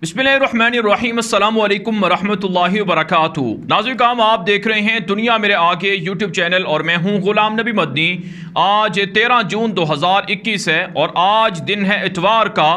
बिस्मिल्लाहिर्रहमानिर्रहीम अस्सलामु अलैकुम वरहमतुल्लाहि वबरकातुहू। नाज़रीन काम आप देख रहे हैं दुनिया मेरे आगे यूट्यूब चैनल और मैं हूं गुलाम नबी मदनी। आज 13 जून 2021 है और आज दिन है इतवार का।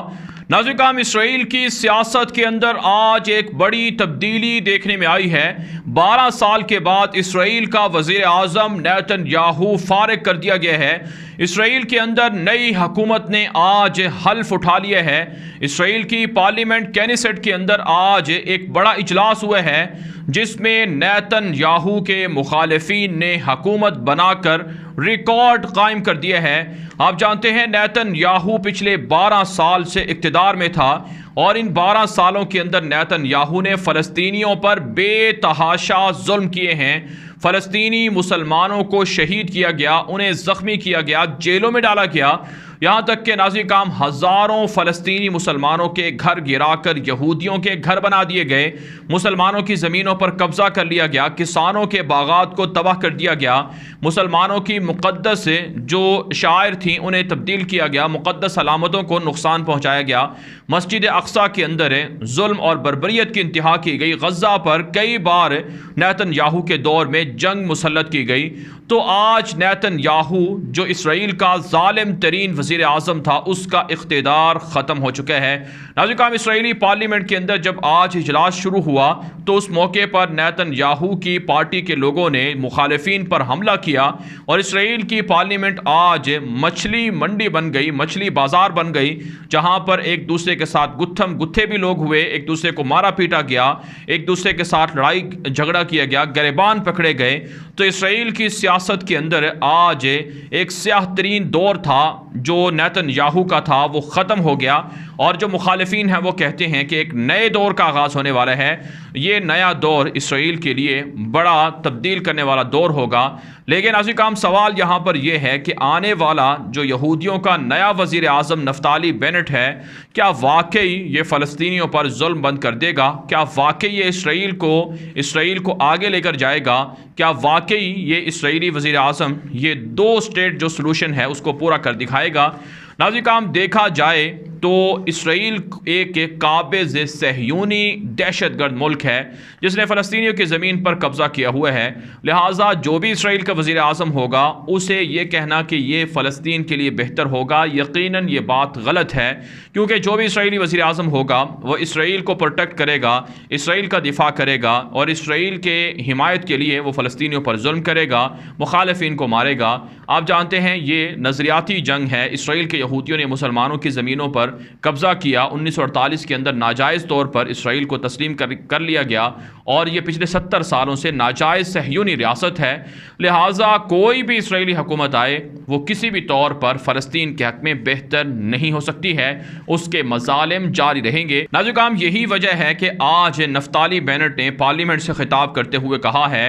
नाज़रीन काम इसराइल की सियासत के अंदर आज एक बड़ी तब्दीली देखने में आई है। 12 साल के बाद इसराइल का वज़ीर आज़म नेतन्याहू फारिग कर दिया गया है। इसराइल के अंदर नई हुकूमत ने आज हल्फ उठा लिया है। इसराइल की पार्लियामेंट कैनेसेट के अंदर आज एक बड़ा इजलास हुआ है जिसमें नेतन्याहू के मुखालिफिन ने हुकूमत बनाकर रिकॉर्ड कायम कर दिया है। आप जानते हैं नेतन्याहू पिछले 12 साल से इक़्तिदार में था और इन 12 सालों के अंदर नेतन्याहू ने फ़लस्तीनियों पर बेतहाशा जुल्म किए हैं। फ़लस्तीनी मुसलमानों को शहीद किया गया, उन्हें ज़ख्मी किया गया, जेलों में डाला गया। यहाँ तक के नाज़रीन काम हज़ारों फ़लस्तीनी मुसलमानों के घर गिराकर यहूदियों के घर बना दिए गए, मुसलमानों की ज़मीनों पर कब्ज़ा कर लिया गया, किसानों के बागात को तबाह कर दिया गया, मुसलमानों की मुक़द्दस जो शायर थी उन्हें तब्दील किया गया, मुक़द्दस अलामतों को नुकसान पहुँचाया गया, मस्जिद अक़सा के अंदर जुल्म और बर्बरियत की इंतहा की गई, गज़ा पर कई बार नेतन्याहू के दौर में जंग मुसल्लत की गई। तो आज नेतन्याहू जो इसराइल का ज़ालिम तरीन वज़ीर आज़म था उसका इक़्तिदार ख़त्म हो चुका है। नाज़रीन काम इसराइली पार्लियामेंट के अंदर जब आज इजलास शुरू हुआ तो उस मौके पर नेतन्याहू की पार्टी के लोगों ने मुखालिफिन पर हमला किया और इसराइल की पार्लियामेंट आज मछली मंडी बन गई, मछली बाजार बन गई, जहाँ पर एक दूसरे के साथ गुत्थम गुत्थे भी लोग हुए, एक दूसरे को मारा पीटा गया, एक दूसरे के साथ लड़ाई झगड़ा किया गया, गिरबान पकड़े गए। तो इसराइल की सियासत के अंदर आज एक स्याह तरीन दौर था जो नेतन्याहू का था वो ख़त्म हो गया और जो मुखालिफिन हैं वो कहते हैं कि एक नए दौर का आगाज़ होने वाला है। ये नया दौर इसराइल के लिए बड़ा तब्दील करने वाला दौर होगा। लेकिन नाज़रीन काम सवाल यहाँ पर यह है कि आने वाला जो यहूदियों का नया वज़ीर आज़म नफ्ताली बेनेट है, क्या वाकई ये फ़लस्तीनियों पर जुल्म बंद कर देगा? क्या वाकई ये इसराइल को आगे लेकर जाएगा? क्या वाकई ये इसराइली वज़ीर आज़म ये 2 स्टेट जो सलूशन है उसको पूरा कर दिखाएगा? नाज़रीन काम देखा जाए तो इसराइल एक काबिज़ सहयूनी दहशतगर्द मुल्क है जिसने फ़लस्तीनियों की ज़मीन पर कब्ज़ा किया हुआ है। लिहाजा जो भी इसराइल का वज़ीर आज़म होगा उसे ये कहना कि ये फ़लस्तीन के लिए बेहतर होगा, यकीनन ये बात गलत है, क्योंकि जो भी इसराइली वज़ीर आज़म होगा वो इसराइल को प्रोटेक्ट करेगा, इसराइल का दिफा करेगा और इसराइल के हिमायत के लिए वो फ़लस्तीनियों पर जुल्म करेगा, मुखालिफिन को मारेगा। आप जानते हैं ये नज़रियाती जंग है। इसराइल के यहूदियों ने मुसलमानों की ज़मीनों पर कब्ज़ा किया। 1948 के अंदर नाजायज़ तौर पर इसराइल को तस्लीम कर लिया गया और ये पिछले 70 सालों से नाजायज़ सहयूनी रियासत है। लिहाजा कोई भी इसराइली हुकूमत आए वो किसी भी तौर पर फ़लस्तीन के हक़ में बेहतर नहीं हो सकती है, उसके मज़ालिम जारी रहेंगे। नाज़रीन काम यही वजह है कि आज नफ्ताली बेनेट ने पार्लियामेंट से खिताब करते हुए कहा है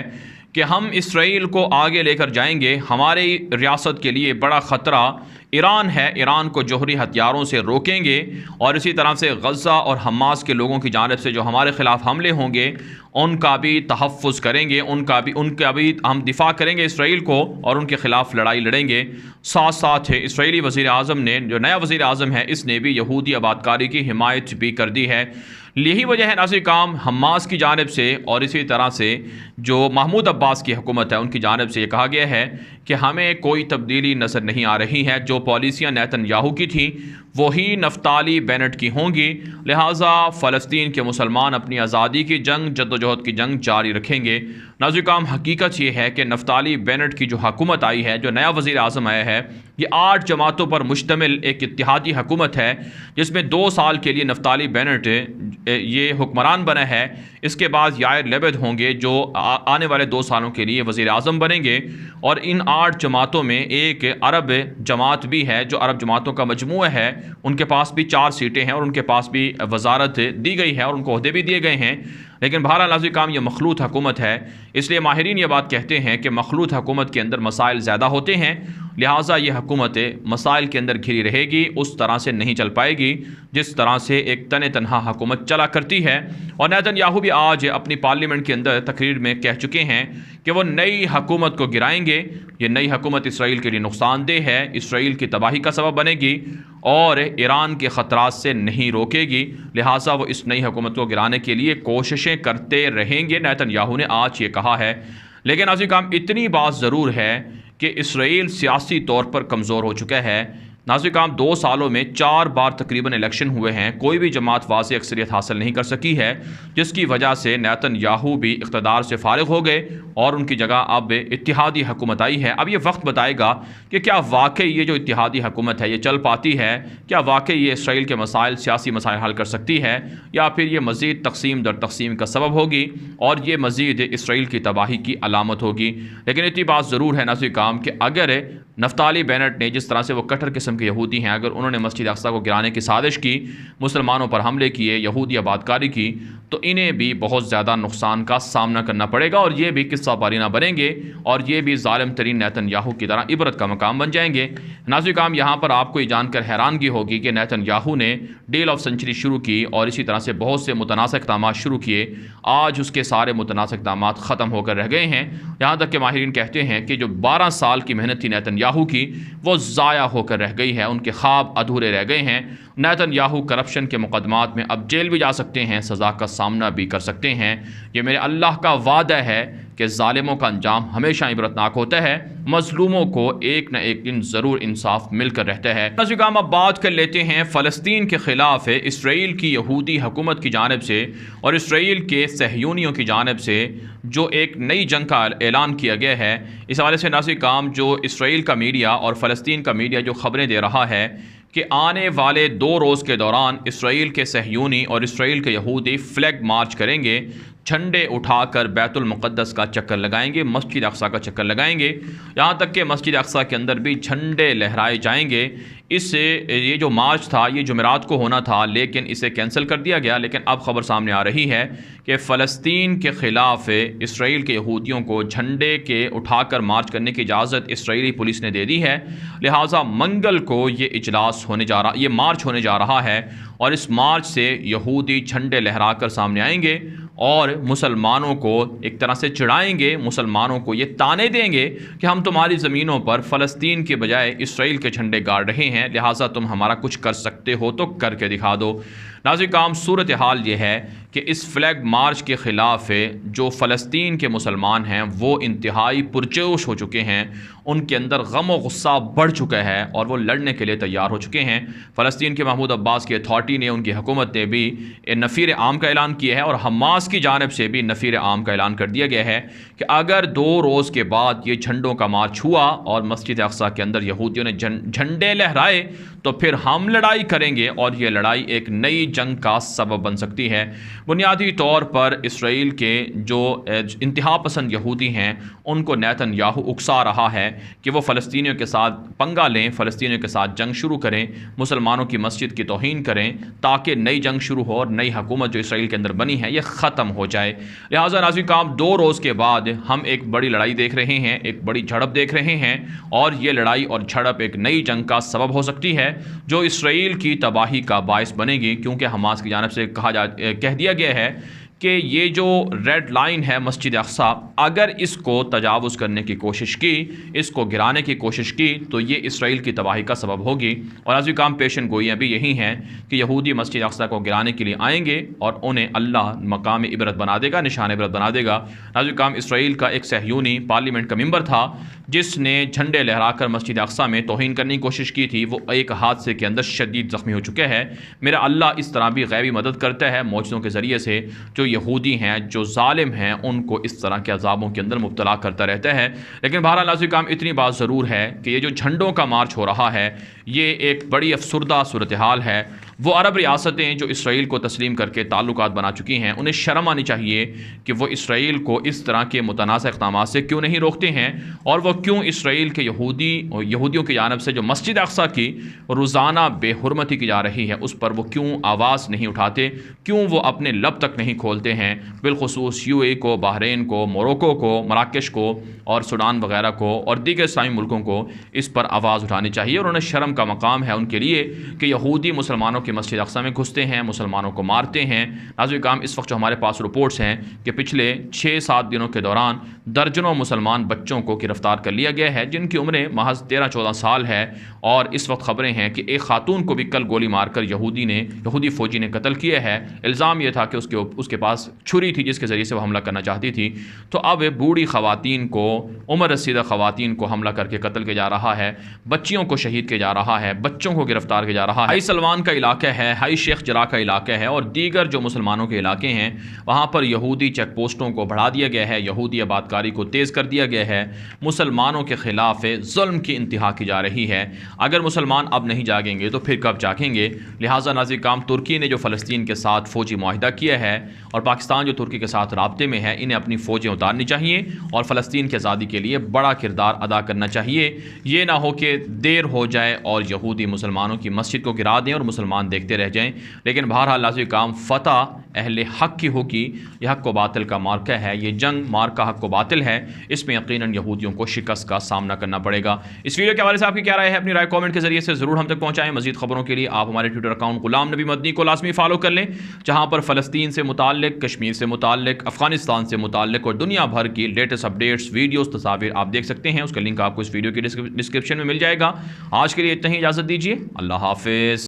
कि हम इसराइल को आगे लेकर जाएंगे, हमारी रियासत के लिए बड़ा ख़तरा ईरान है, ईरान को जौहरी हथियारों से रोकेंगे और इसी तरह से गज़ा और हमास के लोगों की जानिब से जो हमारे ख़िलाफ़ हमले होंगे उनका भी तहफ़्फ़ुज़ करेंगे, उनका भी हम दिफ़ा करेंगे इसराइल को और उनके ख़िलाफ़ लड़ाई लड़ेंगे। साथ साथ इसराइली वज़ीर आज़म ने जो नया वज़ीर आज़म है इसने भी यहूदी आबादकारी की हिमायत भी कर दी है। यही वजह है नाज़रीन काम हमास की जानिब से और इसी तरह से जो महमूद अब्बास की हुकूमत है उनकी जानिब से ये कहा गया है कि हमें कोई तब्दीली नज़र नहीं आ रही है, जो पॉलिसियाँ नेतन्याहू की थी वही नफ्ताली बेनेट की होंगी। लिहाजा फ़लस्तीन के मुसलमान अपनी आज़ादी की जंग, जद्दोजहद की जंग जारी रखेंगे। नाज़रीन काम हकीकत ये है कि नफ्ताली बेनेट की जो हुकूमत आई है, जो नया वज़ीर आज़म आया है, ये 8 जमातों पर मुश्तमिल एक इत्तेहादी हुकूमत है जिसमें 2 साल के लिए नफ्ताली बेनेट ये हुक्मरान बना है। इसके बाद यायर लेपिड होंगे जो आने वाले 2 सालों के लिए वज़ीर आज़म बनेंगे और इन 8 जमातों में एक अरब जमात भी है जो अरब जमातों का मजमूआ है, उनके पास भी 4 सीटें हैं और उनके पास भी वजारत दी गई है और उनको ओहदे भी दिए गए हैं। लेकिन बहरहाल नाज़रीन काम ये मखलूत हुकूमत है, इसलिए माहिरीन ये बात कहते हैं कि मखलूत हुकूमत के अंदर मसाइल ज़्यादा होते हैं, लिहाजा ये हुकूमत मसाइल के अंदर घिरी रहेगी, उस तरह से नहीं चल पाएगी जिस तरह से एक तने तनहा हुकूमत चला करती है। और नेतन्याहू भी आज अपनी पार्लियामेंट के अंदर तकरीर में कह चुके हैं कि वो नई हुकूमत को गिराएंगे। ये नई हुकूमत इसराइल के लिए नुकसानदेह है, इसराइल की तबाही का सबब बनेगी और ईरान के ख़तरात से नहीं रोकेगी। लिहाजा वो इस नई हुकूमत को गिराने के लिए कोशिशें करते रहेंगे, नेतन्याहू ने आज ये कहा है। लेकिन नाज़रीन, इतनी बात ज़रूर है कि इसराइल सियासी तौर पर कमज़ोर हो चुका है। नाज़रीन, 2 सालों में 4 बार तकरीबन इलेक्शन हुए हैं, कोई भी जमात वाज़ेह अक्सरियत हासिल नहीं कर सकी है, जिसकी वजह से नेतन्याहू भी इक़्तिदार से फ़ारिग हो गए और उनकी जगह अब इत्तिहादी हुकूमत आई है। अब ये वक्त बताएगा कि क्या वाकई ये जो इत्तिहादी हुकूमत है ये चल पाती है, क्या वाकई ये इसराइल के मसाइल, सियासी मसाइल हल कर सकती है, या फिर ये मज़ीद तकसीम दर तकसीम का सबब होगी और ये मज़ीद इसराइल की तबाही की अलामत होगी। लेकिन इतनी बात ज़रूर है नाज़रीन कि अगर नफ्ताली बेनेट ने, जिस तरह से वो कट्टर किस्म के यहूदी हैं, अगर उन्होंने मस्जिद अक्सा को गिराने की साजिश की, मुसलमानों पर हमले किए, यहूदी आबादकारी की, तो इन्हें भी बहुत ज़्यादा नुकसान का सामना करना पड़ेगा और ये भी किस्सा पारीना बनेंगे और ये भी ज़ालिम तरीन नेतन्याहू की तरह इबरत का मकाम बन जाएंगे। नाज़रीन, यहाँ पर आपको ये जानकर हैरानगी होगी कि नेतन्याहू ने डील ऑफ सेंचुरी शुरू की और इसी तरह से बहुत से मुतनासिब इक़दामात शुरू किए। आज उसके सारे मुतनासिब इक़दामात ख़त्म होकर रह गए हैं। यहाँ तक कि माहिरीन कहते हैं कि जो 12 साल की मेहनत थी नेतन्याहू की, वो ज़ाया होकर रह गई है, उनके ख्वाब अधूरे रह गए हैं। नेतन्याहू करप्शन के मुकदमात में अब जेल भी जा सकते हैं, सज़ा का सामना भी कर सकते हैं। ये मेरे अल्लाह का वादा है कि ज़ालिमों का अंजाम हमेशा इबरतनाक होता है, मज़लूमों को एक न एक दिन ज़रूर इंसाफ मिलकर रहता है। नाज़रीन, अब बात कर लेते हैं फ़लस्तीन के ख़िलाफ़ इसराइल की यहूदी हुकूमत की जानिब से और इसराइल के सहयूनियों की जानिब से जो एक नई जंग का ऐलान किया गया है। इस हवाले से नाज़रीन, जो इसराइल का मीडिया और फ़लस्तीन का मीडिया जो ख़बरें दे रहा है कि आने वाले 2 रोज़ के दौरान इसराइल के सहयूनी और इसराइल के यहूदी फ्लैग मार्च करेंगे, झंडे उठाकर बैतुल मुक़द्दस का चक्कर लगाएंगे, मस्जिद अक्सा का चक्कर लगाएंगे, यहाँ तक कि मस्जिद अक्सा के अंदर भी झंडे लहराए जाएंगे। इससे ये जो मार्च था ये जुमेरात को होना था, लेकिन इसे कैंसिल कर दिया गया। लेकिन अब ख़बर सामने आ रही है कि फ़लस्तीन के ख़िलाफ़ इसराइल के यहूदियों को झंडे के उठाकर मार्च करने की इजाज़त इसराइली पुलिस ने दे दी है। लिहाजा मंगल को ये इजलास होने जा रहा, ये मार्च होने जा रहा है और इस मार्च से यहूदी झंडे लहरा कर सामने आएंगे और मुसलमानों को एक तरह से चिढ़ाएंगे, मुसलमानों को ये ताने देंगे कि हम तुम्हारी ज़मीनों पर फ़लस्तीन के बजाय इसराइल के झंडे गाड़ रहे हैं, लिहाजा तुम हमारा कुछ कर सकते हो तो करके दिखा दो। नाज़रीन, सूरत हाल ये है कि इस फ्लैग मार्च के ख़िलाफ़ जो फ़लस्तीन के मुसलमान हैं वो इंतहाई पुरजोश हो चुके हैं, उनके अंदर गम और गुस्सा बढ़ चुका है और वो लड़ने के लिए तैयार हो चुके हैं। फ़लस्तीन के महमूद अब्बास की अथॉरिटी ने, उनकी हुकूमत ने भी नफ़ीर आम का ऐलान किया है और हमास की जानिब से भी नफ़ीर आम का ऐलान कर दिया गया है कि अगर 2 रोज़ के बाद ये झंडों का मार्च हुआ और मस्जिद अक्सा के अंदर यहूदियों ने झंडे लहराए तो फिर हम लड़ाई करेंगे और ये लड़ाई एक नई जंग का सबब बन सकती है। बुनियादी तौर पर इसराइल के जो इंतहा पसंद यहूदी हैं उनको नेतन्याहू उकसा रहा है कि वो फ़लस्तीनियों के साथ पंगा लें, फ़लस्तीनियों के साथ जंग शुरू करें, मुसलमानों की मस्जिद की तौहीन करें, ताकि नई जंग शुरू हो और नई हुकूमत जो इसराइल के अंदर बनी है ये ख़त्म हो जाए। लिहाजा नाज़रीन, 2 रोज़ के बाद हम एक बड़ी लड़ाई देख रहे हैं, एक बड़ी झड़प देख रहे हैं और ये लड़ाई और झड़प एक नई जंग का सबब हो सकती है जो इसराइल की तबाही का बायस बनेगी, क्योंकि हमास की जानिब से कह दिया गया है कि ये जो रेड लाइन है मस्जिद अक्सा, अगर इसको तजावुज़ करने की कोशिश की, इसको गिराने की कोशिश की तो ये इसराइल की तबाही का सबब होगी। और आज भी काम पेशन गोइयाँ भी यही हैं कि यहूदी मस्जिद अक्सा को गिराने के लिए आएंगे और उन्हें अल्लाह मकाम इबरत बना देगा, निशान इबरत बना देगा। आज काम इसराइल का एक सहयूनी पार्लियामेंट का मेंबर था जिसने झंडे लहराकर मस्जिद अक्सा में तौहीन करने की कोशिश की थी, वो एक हादसे के अंदर शदीद ज़ख्मी हो चुके हैं। मेरा अल्लाह इस तरह भी गैबी मदद करता है मौजज़ों के ज़रिए से, जो यहूदी हैं, जो जालिम हैं, उनको इस तरह के अजाबों के अंदर मुब्तला करता रहता है। लेकिन बहरहाल नाज़रीन काम इतनी बात ज़रूर है कि ये जो झंडों का मार्च हो रहा है ये एक बड़ी अफसरदा सूरत हाल है। वो अरब रियासतें जो इसराइल को तस्लीम करके ताल्लुकात बना चुकी हैं, उन्हें शर्म आनी चाहिए कि वो इसराइल को इस तरह के मुतनाज़ इक़दामात से क्यों नहीं रोकते हैं और वो क्यों इसराइल के यहूदियों की जानिब से जो मस्जिद अक्सा की रोज़ाना बेहुरमती की जा रही है उस पर वो क्यों आवाज़ नहीं उठाते, क्यों वो अपने लब तक नहीं खोलते हैं। बिलखुसूस UAE को, बहरीन को, मोरक्को को, मराकश को और सूडान वगैरह को और दीगर इस्लामी मुल्कों को इस पर आवाज़ उठानी चाहिए और उन्हें शर्म का मकाम है उनके लिए कि यहूदी मुसलमानों के मस्जिद अक्सा में घुसते हैं, मुसलमानों को मारते हैं। नाज़रीन किराम, इस वक्त जो हमारे पास रिपोर्ट्स हैं कि पिछले 6-7 दिनों के दौरान दर्जनों मुसलमान बच्चों को गिरफ्तार कर लिया गया है जिनकी उम्रें महज 13-14 साल है। और इस वक्त खबरें हैं कि एक खातून को भी कल गोली मारकर यहूदी फ़ौजी ने कत्ल किया है। इल्ज़ाम यह था कि उसके पास छुरी थी जिसके ज़रिए से वो हमला करना चाहती थी। तो अब बूढ़ी ख़वातीन को, उम्र रसीदा ख़वातीन को हमला करके कत्ल किया जा रहा है, बच्चियों को शहीद किया जा रहा है, बच्चों को गिरफ्तार किया जा रहा है। हाई सलमान का इलाका है, हाई शेख जरा का इलाका है और दीगर जो मुसलमानों के इलाके हैं वहाँ पर यहूदी चेक पोस्टों को बढ़ा दिया गया है, यहूदी आबादकारी को तेज़ कर दिया गया है, मुसलमानों के ख़िलाफ़ जुल्म की इंतहा की जा रही है। अगर मुसलमान अब नहीं जागेंगे तो फिर कब जागेंगे। लिहाजा नाज़रीन किराम, तुर्की ने जो फ़लस्तीन के साथ फ़ौजी मुआहिदा किया है और पाकिस्तान जो तुर्की के साथ राब्ते में है, इन्हें अपनी फ़ौजें उतारनी चाहिए और फ़लस्तीन की आज़ादी के लिए बड़ा किरदार अदा करना चाहिए। ये ना हो कि देर हो जाए और यहूदी मुसलमानों की मस्जिद को गिरा दें और मुसलमान देखते रह जाएं। लेकिन बहरहाल नाज़रीन किराम, फ़तह अहले हक़ की होगी। यह हक़ व बातिल का मार्का है, ये जंग मार्का हक़ व बातिल है। इसमें यकीनन यहूदियों को शिकस्त का सामना करना पड़ेगा। इस वीडियो के हवाले से आपकी क्या राय है? अपनी राय कमेंट के जरिए से ज़रूर हम तक पहुँचाएँ। मज़ीद खबरों के लिए आप हमारे ट्विटर अकाउंट गुलाम नबी मदनी को लाजमी फॉलो कर लें, जहाँ पर फ़लस्तीन से मुताल्लिक़, कश्मीर से मुताल्लिक़, अफ़गानिस्तान से मुताल्लिक़ और दुनिया भर की लेटेस्ट अपडेट्स, वीडियोज़, तस्वीर आप देख सकते हैं। उसका लिंक आपको इस वीडियो की डिस्क्रिप्शन में मिल जाएगा। आज के लिए इतना ही, इजाज़त दीजिए। अल्लाह हाफ़िज़।